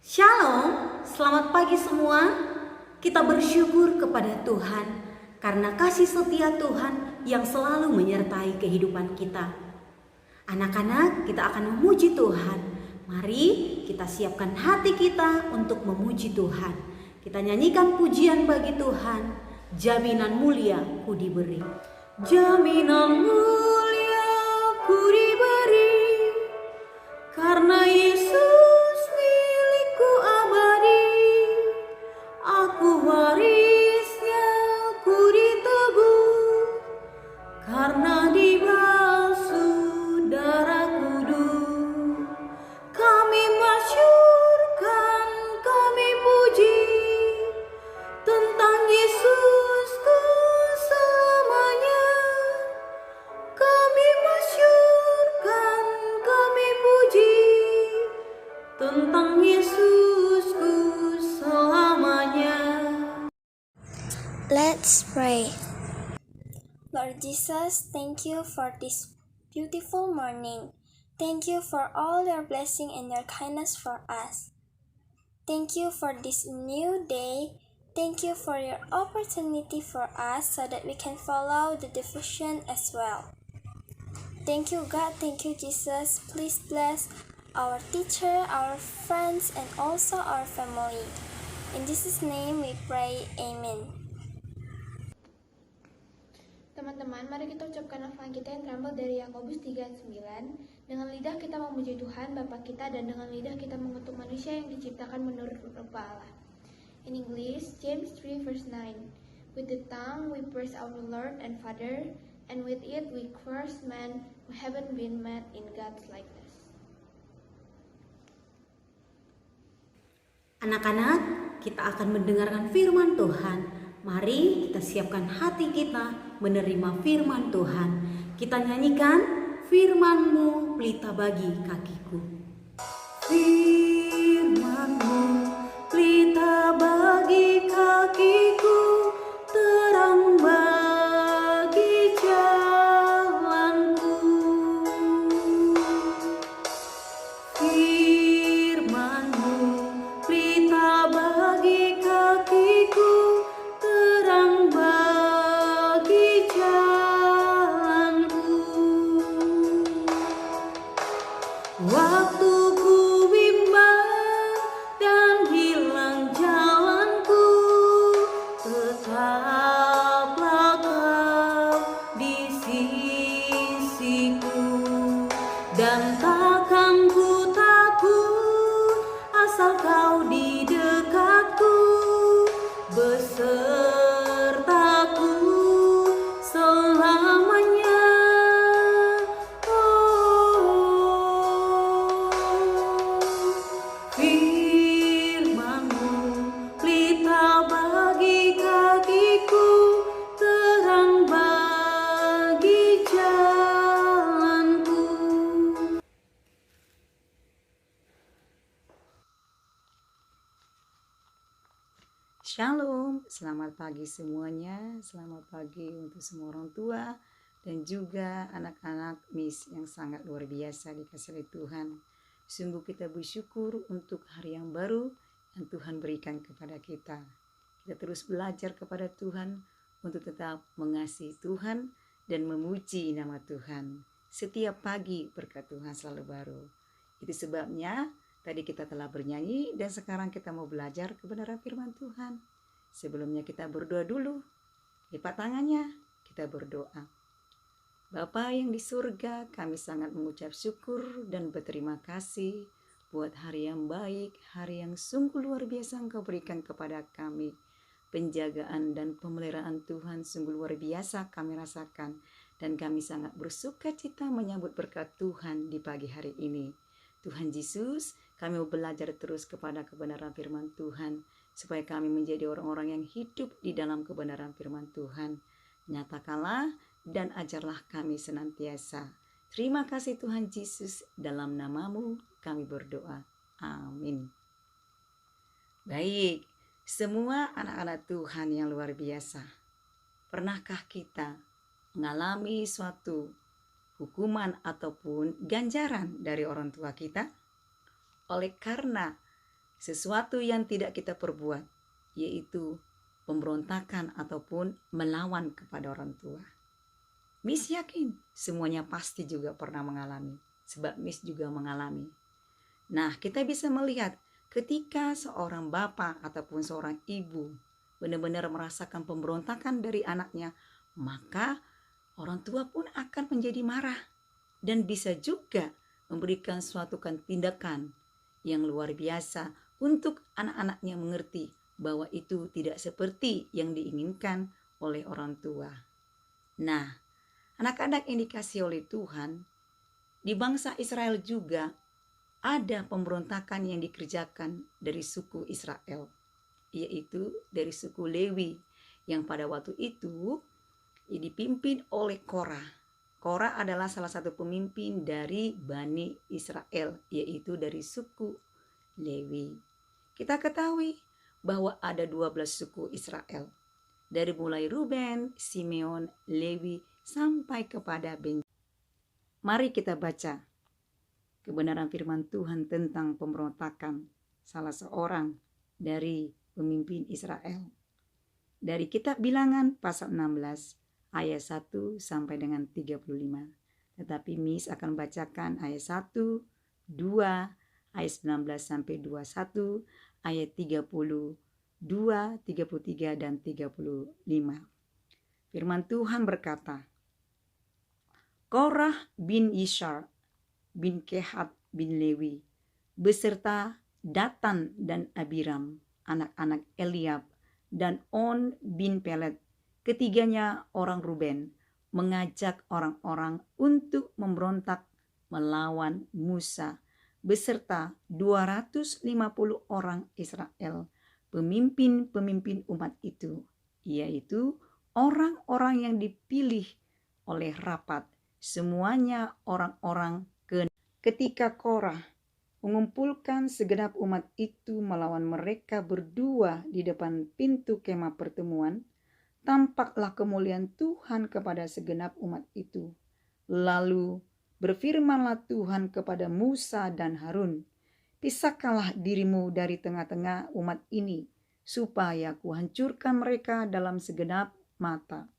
Shalom, selamat pagi semua. Kita bersyukur kepada Tuhan karena kasih setia Tuhan yang selalu menyertai kehidupan kita. Anak-anak, kita akan memuji Tuhan. Mari kita siapkan hati kita untuk memuji Tuhan. Kita nyanyikan pujian bagi Tuhan. Jaminan mulia ku diberi. Jaminan mulia ku diberi karena Yesus milikku abadi. Aku warisnya, ku ditebus karena dibasuh darah kudus. Kami masyurkan, kami puji tentang Yesusku selamanya. Kami masyurkan, kami puji tentang Yesusku selamanya. Let's pray. Lord Jesus, thank you for this beautiful morning. Thank you for all your blessing and your kindness for us. Thank you for this new day. Thank you for your opportunity for us so that we can follow the devotion as well. Thank you, God. Thank you, Jesus. Please bless our teacher, our friends, and also our family. In Jesus' name we pray. Amen. Teman-teman, mari kita ucapkan hafalan kita yang terambil dari Yakobus 3:9. Dengan lidah kita memuji Tuhan Bapa kita, dan dengan lidah kita mengutuk manusia yang diciptakan menurut rupa Allah. In English, James 3:9. With the tongue we praise our Lord and Father, and with it we curse men who haven't been made in God's likeness. Anak-anak, kita akan mendengarkan firman Tuhan. Mari kita siapkan hati kita menerima firman Tuhan. Kita nyanyikan firman-Mu pelita bagi kakiku. Firman-Mu pelita bagi kakiku, terang bagi jalanku. Firman-Mu pelita bagi kakiku, terang bagi jalanku. Waktu ku bimbang dan hilang jalanku, tetaplah Kau di sisiku, dan takkan ku takut asal Kau di dekatku, besertaku selamanya. Firman-Mu pelita bagi kakiku, terang bagi jalanku. Shalom, selamat pagi semuanya. Selamat pagi untuk semua orang tua dan juga anak-anak Miss yang sangat luar biasa dikasihi oleh Tuhan. Sungguh kita bersyukur untuk hari yang baru yang Tuhan berikan kepada kita. Kita terus belajar kepada Tuhan untuk tetap mengasihi Tuhan dan memuji nama Tuhan. Setiap pagi berkat Tuhan selalu baru. Itu sebabnya tadi kita telah bernyanyi dan sekarang kita mau belajar kebenaran firman Tuhan. Sebelumnya kita berdoa dulu. Lipat tangannya, kita berdoa. Bapa yang di surga, kami sangat mengucap syukur dan berterima kasih buat hari yang baik, hari yang sungguh luar biasa Engkau berikan kepada kami. Penjagaan dan pemeliharaan Tuhan sungguh luar biasa kami rasakan, dan kami sangat bersuka cita menyambut berkat Tuhan di pagi hari ini. Tuhan Yesus, kami mau belajar terus kepada kebenaran firman Tuhan, supaya kami menjadi orang-orang yang hidup di dalam kebenaran firman Tuhan. Nyatakanlah dan ajarlah kami senantiasa. Terima kasih Tuhan Yesus, dalam nama-Mu kami berdoa. Amin. Baik, semua anak-anak Tuhan yang luar biasa. Pernahkah kita mengalami suatu hukuman ataupun ganjaran dari orang tua kita? Oleh karena sesuatu yang tidak kita perbuat, yaitu pemberontakan ataupun melawan kepada orang tua. Miss yakin semuanya pasti juga pernah mengalami, sebab Miss juga mengalami. Nah, kita bisa melihat ketika seorang bapak ataupun seorang ibu benar-benar merasakan pemberontakan dari anaknya, maka orang tua pun akan menjadi marah dan bisa juga memberikan suatu tindakan yang luar biasa untuk anak-anaknya mengerti bahwa itu tidak seperti yang diinginkan oleh orang tua. Nah, anak-anak yang dikasihi oleh Tuhan, di bangsa Israel juga ada pemberontakan yang dikerjakan dari suku Israel, yaitu dari suku Lewi yang pada waktu itu dipimpin oleh Korah. Korah adalah salah satu pemimpin dari Bani Israel, yaitu dari suku Lewi. Kita ketahui bahwa ada 12 suku Israel, dari mulai Ruben, Simeon, Lewi, sampai kepada Benjamin. Mari kita baca kebenaran firman Tuhan tentang pemberontakan salah seorang dari pemimpin Israel. Dari kitab Bilangan pasal 16 ayat 1 sampai dengan 35. Tetapi Miss akan bacakan ayat 1, 2, ayat 19 sampai 21, ayat 32, 33 dan 35. Firman Tuhan berkata, Korah bin Yishar bin Kehat bin Lewi beserta Datan dan Abiram, anak-anak Eliab, dan On bin Pelet, ketiganya orang Ruben, mengajak orang-orang untuk memberontak melawan Musa beserta 250 orang Israel, pemimpin-pemimpin umat itu, yaitu orang-orang yang dipilih oleh rapat, semuanya orang-orang ketika Korah mengumpulkan segenap umat itu melawan mereka berdua di depan pintu kemah pertemuan, tampaklah kemuliaan Tuhan kepada segenap umat itu. Lalu berfirmanlah Tuhan kepada Musa dan Harun, pisahkanlah dirimu dari tengah-tengah umat ini, supaya kuhancurkan mereka dalam segenap mata.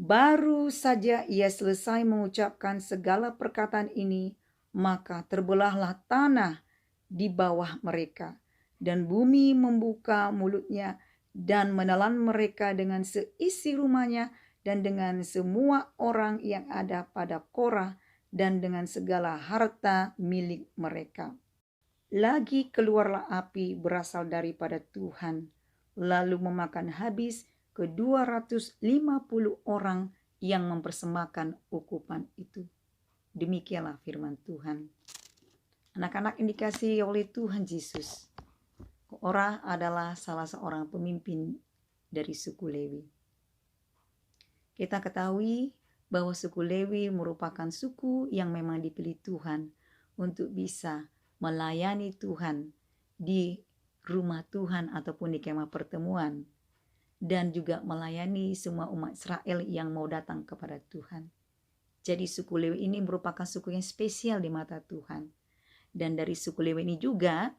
Baru saja ia selesai mengucapkan segala perkataan ini, maka terbelahlah tanah di bawah mereka, dan bumi membuka mulutnya dan menelan mereka dengan seisi rumahnya dan dengan semua orang yang ada pada Korah dan dengan segala harta milik mereka. Lagi keluarlah api berasal daripada Tuhan, lalu memakan habis ke-250 orang yang mempersembahkan ukupan itu. Demikianlah firman Tuhan. Anak-anak yang dikasihi oleh Tuhan Yesus, Korah adalah salah seorang pemimpin dari suku Lewi. Kita ketahui bahwa suku Lewi merupakan suku yang memang dipilih Tuhan untuk bisa melayani Tuhan di rumah Tuhan ataupun di kemah pertemuan, dan juga melayani semua umat Israel yang mau datang kepada Tuhan. Jadi suku Lewi ini merupakan suku yang spesial di mata Tuhan. Dan dari suku Lewi ini juga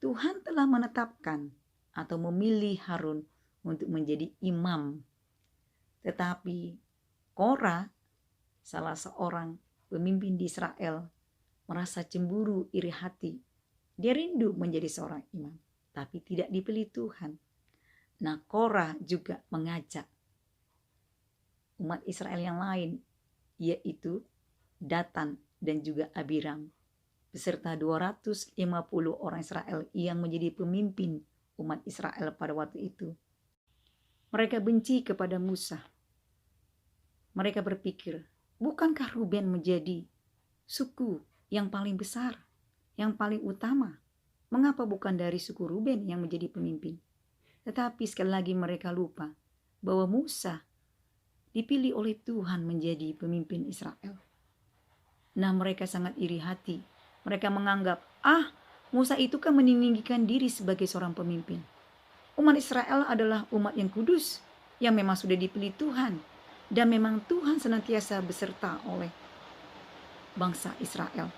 Tuhan telah menetapkan atau memilih Harun untuk menjadi imam. Tetapi Korah, salah seorang pemimpin di Israel, merasa cemburu, iri hati. Dia rindu menjadi seorang imam, tapi tidak dipilih Tuhan. Nah, Korah juga mengajak umat Israel yang lain, yaitu Datan dan juga Abiram, beserta 250 orang Israel yang menjadi pemimpin umat Israel pada waktu itu. Mereka benci kepada Musa. Mereka berpikir, bukankah Ruben menjadi suku yang paling besar, yang paling utama? Mengapa bukan dari suku Ruben yang menjadi pemimpin? Tetapi sekali lagi mereka lupa bahwa Musa dipilih oleh Tuhan menjadi pemimpin Israel. Nah, mereka sangat iri hati. Mereka menganggap, Musa itu kan meninggikan diri sebagai seorang pemimpin. Umat Israel adalah umat yang kudus, yang memang sudah dipilih Tuhan. Dan memang Tuhan senantiasa beserta oleh bangsa Israel.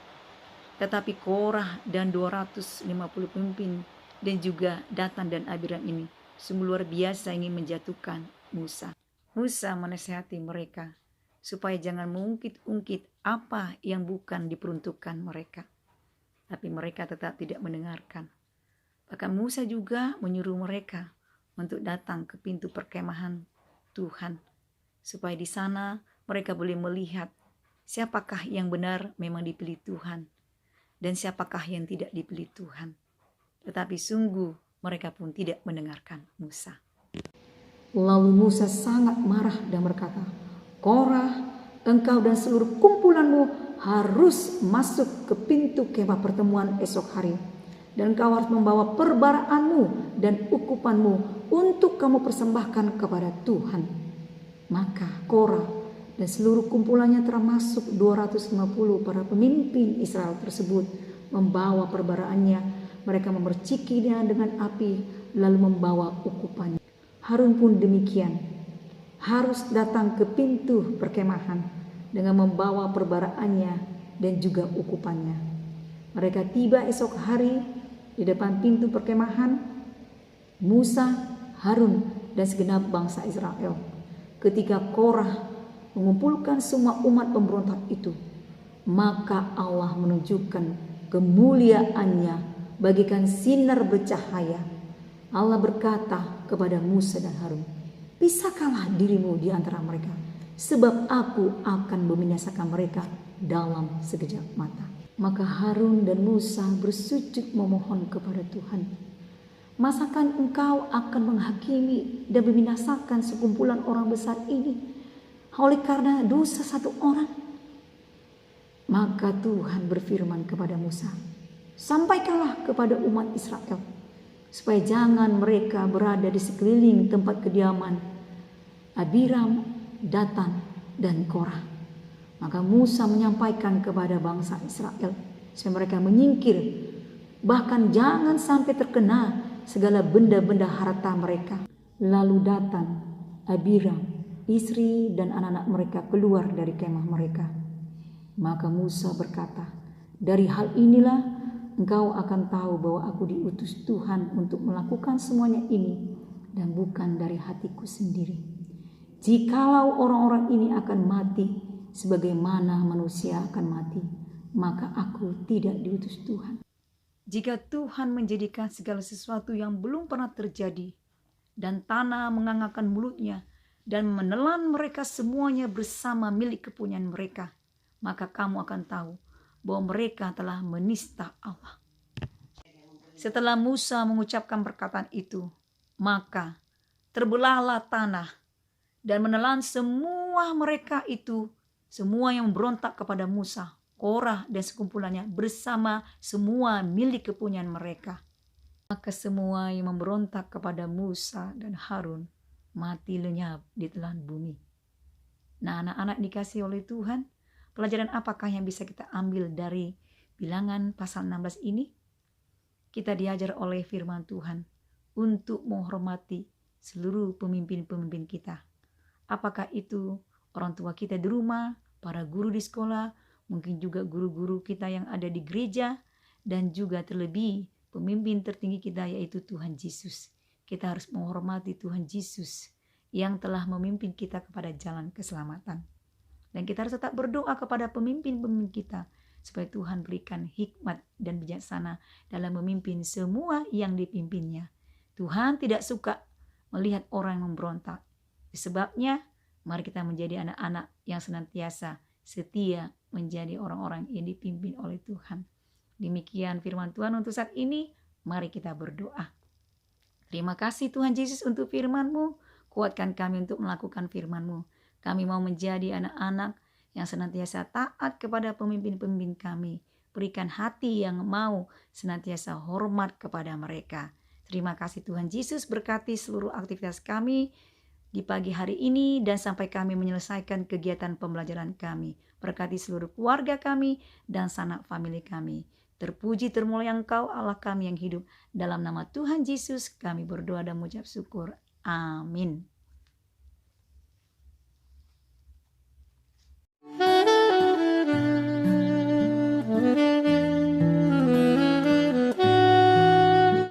Tetapi Korah dan 250 pemimpin dan juga Datan dan Abiram ini sungguh luar biasa ingin menjatuhkan Musa. Musa menasihati mereka supaya jangan mengungkit-ungkit apa yang bukan diperuntukkan mereka. Tapi mereka tetap tidak mendengarkan. Bahkan Musa juga menyuruh mereka untuk datang ke pintu perkemahan Tuhan, supaya di sana mereka boleh melihat siapakah yang benar memang dipilih Tuhan dan siapakah yang tidak dipilih Tuhan. Tetapi sungguh mereka pun tidak mendengarkan Musa. Lalu Musa sangat marah dan berkata, Korah, engkau dan seluruh kumpulanmu harus masuk ke pintu kemah pertemuan esok hari. Dan engkau harus membawa perbaraanmu dan ukupanmu untuk kamu persembahkan kepada Tuhan. Maka Korah dan seluruh kumpulannya termasuk 250 para pemimpin Israel tersebut membawa perbaraannya. Mereka memercikinya dengan api lalu membawa ukupannya. Harun pun demikian, harus datang ke pintu perkemahan dengan membawa perbaraannya dan juga ukupannya. Mereka tiba esok hari di depan pintu perkemahan. Musa, Harun dan segenap bangsa Israel. Ketika Korah mengumpulkan semua umat pemberontak itu, maka Allah menunjukkan kemuliaannya bagikan sinar bercahaya. Allah berkata kepada Musa dan Harun, pisahkanlah dirimu di antara mereka, sebab aku akan membinasakan mereka dalam sekejap mata. Maka Harun dan Musa bersujud memohon kepada Tuhan, masakan engkau akan menghakimi dan membinasakan sekumpulan orang besar ini oleh karena dosa satu orang? Maka Tuhan berfirman kepada Musa, sampaikanlah kepada umat Israel supaya jangan mereka berada di sekeliling tempat kediaman Abiram, Datan, dan Korah. Maka Musa menyampaikan kepada bangsa Israel supaya mereka menyingkir, bahkan jangan sampai terkena segala benda-benda harta mereka. Lalu Datan, Abiram, istri dan anak-anak mereka keluar dari kemah mereka. Maka Musa berkata, dari hal inilah engkau akan tahu bahwa aku diutus Tuhan untuk melakukan semuanya ini dan bukan dari hatiku sendiri. Jikalau orang-orang ini akan mati sebagaimana manusia akan mati, maka aku tidak diutus Tuhan. Jika Tuhan menjadikan segala sesuatu yang belum pernah terjadi dan tanah mengangakkan mulutnya dan menelan mereka semuanya bersama milik kepunyaan mereka, maka kamu akan tahu bahwa mereka telah menista Allah. Setelah Musa mengucapkan perkataan itu, maka terbelahlah tanah dan menelan semua mereka itu, semua yang memberontak kepada Musa, Korah dan sekumpulannya bersama semua milik kepunyaan mereka. Maka semua yang memberontak kepada Musa dan Harun mati lenyap di telan bumi. Nah, anak-anak dikasih oleh Tuhan, pelajaran apakah yang bisa kita ambil dari Bilangan pasal 16 ini? Kita diajar oleh firman Tuhan untuk menghormati seluruh pemimpin-pemimpin kita. Apakah itu orang tua kita di rumah, para guru di sekolah, mungkin juga guru-guru kita yang ada di gereja, dan juga terlebih pemimpin tertinggi kita yaitu Tuhan Yesus. Kita harus menghormati Tuhan Yesus yang telah memimpin kita kepada jalan keselamatan. Dan kita harus tetap berdoa kepada pemimpin-pemimpin kita supaya Tuhan berikan hikmat dan bijaksana dalam memimpin semua yang dipimpinnya. Tuhan tidak suka melihat orang yang memberontak. Sebabnya mari kita menjadi anak-anak yang senantiasa setia menjadi orang-orang yang dipimpin oleh Tuhan. Demikian firman Tuhan untuk saat ini. Mari kita berdoa. Terima kasih Tuhan Yesus untuk firman-Mu. Kuatkan kami untuk melakukan firman-Mu. Kami mau menjadi anak-anak yang senantiasa taat kepada pemimpin-pemimpin kami. Berikan hati yang mau senantiasa hormat kepada mereka. Terima kasih Tuhan Yesus, berkati seluruh aktivitas kami di pagi hari ini dan sampai kami menyelesaikan kegiatan pembelajaran kami. Berkati seluruh keluarga kami dan sanak famili kami. Terpuji termulia Engkau Allah kami yang hidup. Dalam nama Tuhan Yesus kami berdoa dan mengucap syukur. Amin.